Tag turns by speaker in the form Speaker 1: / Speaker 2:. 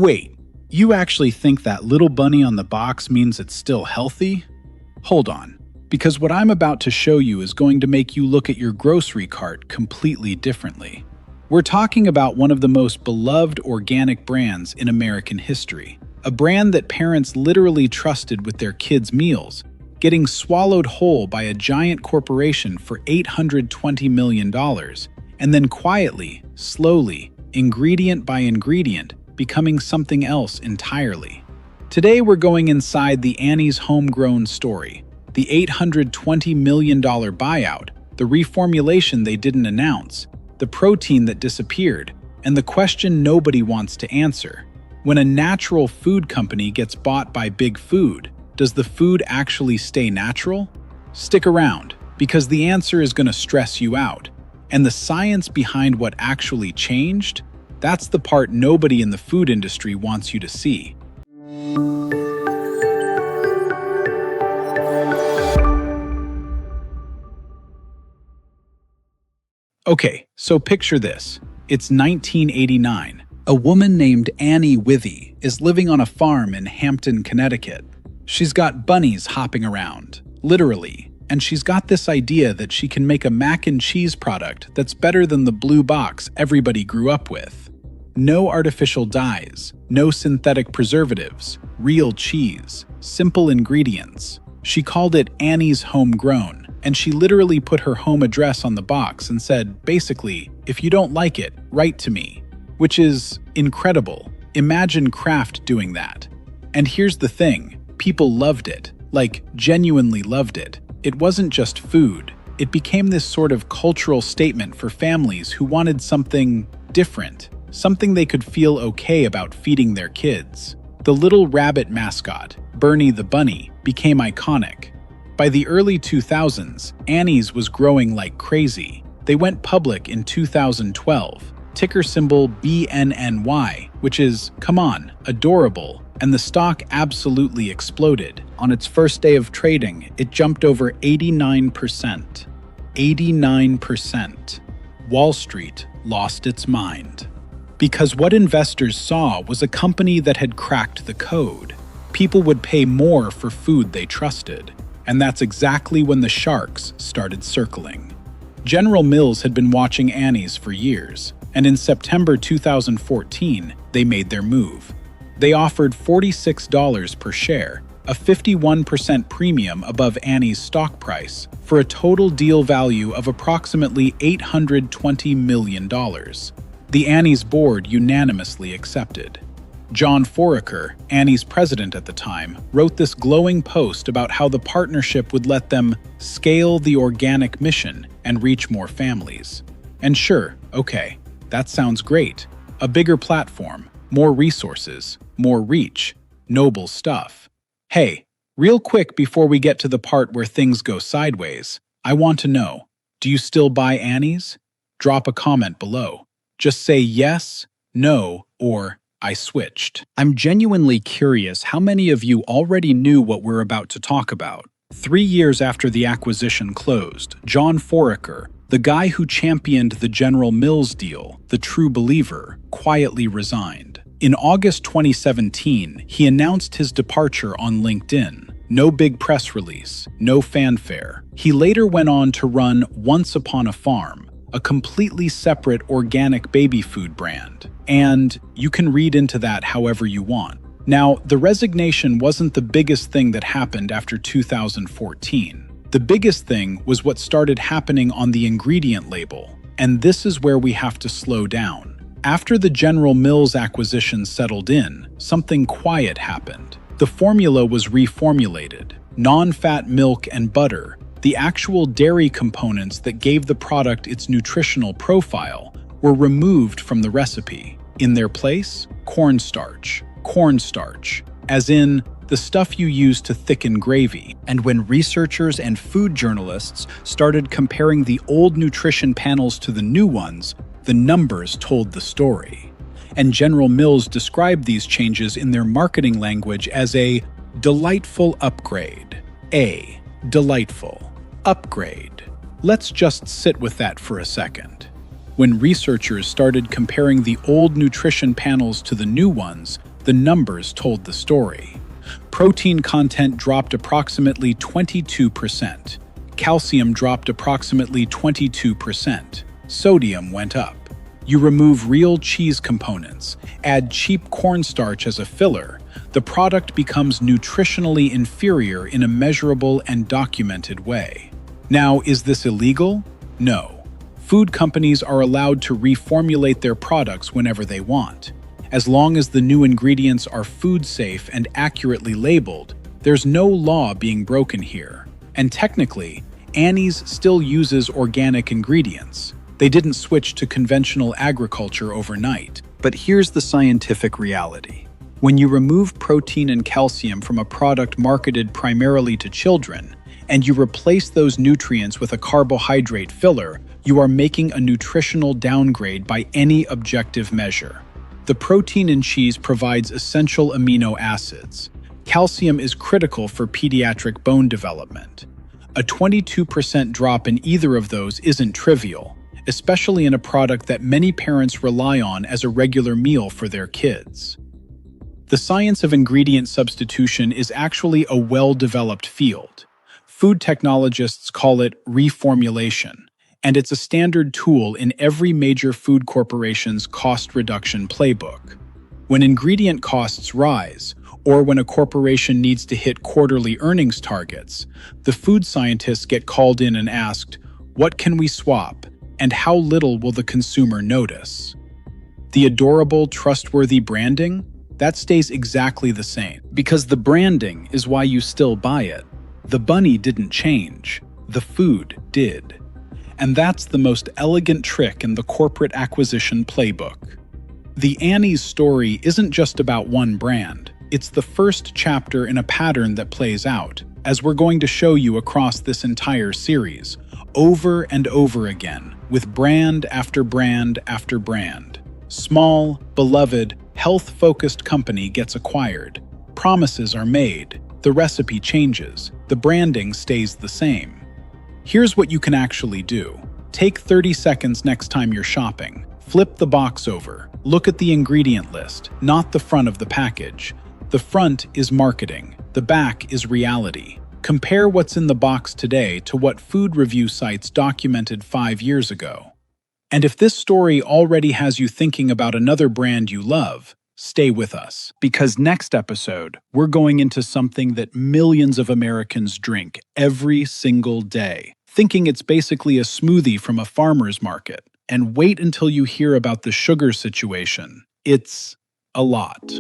Speaker 1: Wait, you actually think that little bunny on the box means it's still healthy? Hold on, because what I'm about to show you is going to make you look at your grocery cart completely differently. We're talking about one of the most beloved organic brands in American history, a brand that parents literally trusted with their kids' meals, getting swallowed whole by a giant corporation for $820 million, and then quietly, slowly, ingredient by ingredient, becoming something else entirely. Today we're going inside the Annie's Homegrown story, the $820 million buyout, the reformulation they didn't announce, the protein that disappeared, and the question nobody wants to answer. When a natural food company gets bought by Big Food, does the food actually stay natural? Stick around, because the answer is going to stress you out. And the science behind what actually changed? That's the part nobody in the food industry wants you to see. Okay, so picture this. It's 1989. A woman named Annie Withey is living on a farm in Hampton, Connecticut. She's got bunnies hopping around, literally, and she's got this idea that she can make a mac and cheese product that's better than the blue box everybody grew up with. No artificial dyes, no synthetic preservatives, real cheese, simple ingredients. She called it Annie's Homegrown, and she literally put her home address on the box and said, basically, if you don't like it, write to me. Which is incredible. Imagine Kraft doing that. And here's the thing, people loved it, like genuinely loved it. It wasn't just food. It became this sort of cultural statement for families who wanted something different, something they could feel okay about feeding their kids. The little rabbit mascot, Bernie the Bunny, became iconic. By the early 2000s, Annie's was growing like crazy. They went public in 2012, ticker symbol BNNY, which is, come on, adorable, and the stock absolutely exploded. On its first day of trading, it jumped over 89%. 89%. Wall Street lost its mind. Because what investors saw was a company that had cracked the code. People would pay more for food they trusted. And that's exactly when the sharks started circling. General Mills had been watching Annie's for years, and in September 2014, they made their move. They offered $46 per share, a 51% premium above Annie's stock price, for a total deal value of approximately $820 million. The Annie's board unanimously accepted. John Foraker, Annie's president at the time, wrote this glowing post about how the partnership would let them scale the organic mission and reach more families. And sure, okay, that sounds great. A bigger platform, more resources, more reach, noble stuff. Hey, real quick before we get to the part where things go sideways, I want to know, do you still buy Annie's? Drop a comment below. Just say yes, no, or I switched. I'm genuinely curious how many of you already knew what we're about to talk about. 3 years after the acquisition closed, John Foraker, the guy who championed the General Mills deal, the true believer, quietly resigned. In August 2017, he announced his departure on LinkedIn. No big press release, no fanfare. He later went on to run Once Upon a Farm, a completely separate organic baby food brand. And you can read into that however you want. Now, the resignation wasn't the biggest thing that happened after 2014. The biggest thing was what started happening on the ingredient label, and this is where we have to slow down. After the General Mills acquisition settled in, something quiet happened. The formula was reformulated. Non-fat milk and butter, the actual dairy components that gave the product its nutritional profile, were removed from the recipe. In their place, cornstarch. Cornstarch, as in the stuff you use to thicken gravy. And when researchers and food journalists started comparing the old nutrition panels to the new ones, the numbers told the story. And General Mills described these changes in their marketing language as a delightful upgrade. A delightful upgrade. Let's just sit with that for a second. When researchers started comparing the old nutrition panels to the new ones, The numbers told the story. Protein content dropped approximately 22%. Calcium dropped approximately 22%. Sodium went up. You remove real cheese components, add cheap cornstarch as a filler, the product becomes nutritionally inferior in a measurable and documented way. Now, is this illegal? No. Food companies are allowed to reformulate their products whenever they want. As long as the new ingredients are food safe and accurately labeled, there's no law being broken here. And technically, Annie's still uses organic ingredients. They didn't switch to conventional agriculture overnight. But here's the scientific reality. When you remove protein and calcium from a product marketed primarily to children, and you replace those nutrients with a carbohydrate filler, you are making a nutritional downgrade by any objective measure. The protein in cheese provides essential amino acids. Calcium is critical for pediatric bone development. A 22% drop in either of those isn't trivial, especially in a product that many parents rely on as a regular meal for their kids. The science of ingredient substitution is actually a well-developed field. Food technologists call it reformulation, and it's a standard tool in every major food corporation's cost reduction playbook. When ingredient costs rise, or when a corporation needs to hit quarterly earnings targets, the food scientists get called in and asked, what can we swap, and how little will the consumer notice? The adorable, trustworthy branding? That stays exactly the same, because the branding is why you still buy it. The bunny didn't change, the food did. And that's the most elegant trick in the corporate acquisition playbook. The Annie's story isn't just about one brand. It's the first chapter in a pattern that plays out, as we're going to show you across this entire series, over and over again, with brand after brand after brand. Small, beloved, health-focused company gets acquired. Promises are made. The recipe changes. The branding stays the same. Here's what you can actually do. Take 30 seconds next time you're shopping. Flip the box over. Look at the ingredient list, not the front of the package. The front is marketing. The back is reality. Compare what's in the box today to what food review sites documented 5 years ago. And if this story already has you thinking about another brand you love, stay with us. Because next episode, we're going into something that millions of Americans drink every single day, thinking it's basically a smoothie from a farmer's market. And wait until you hear about the sugar situation. It's a lot.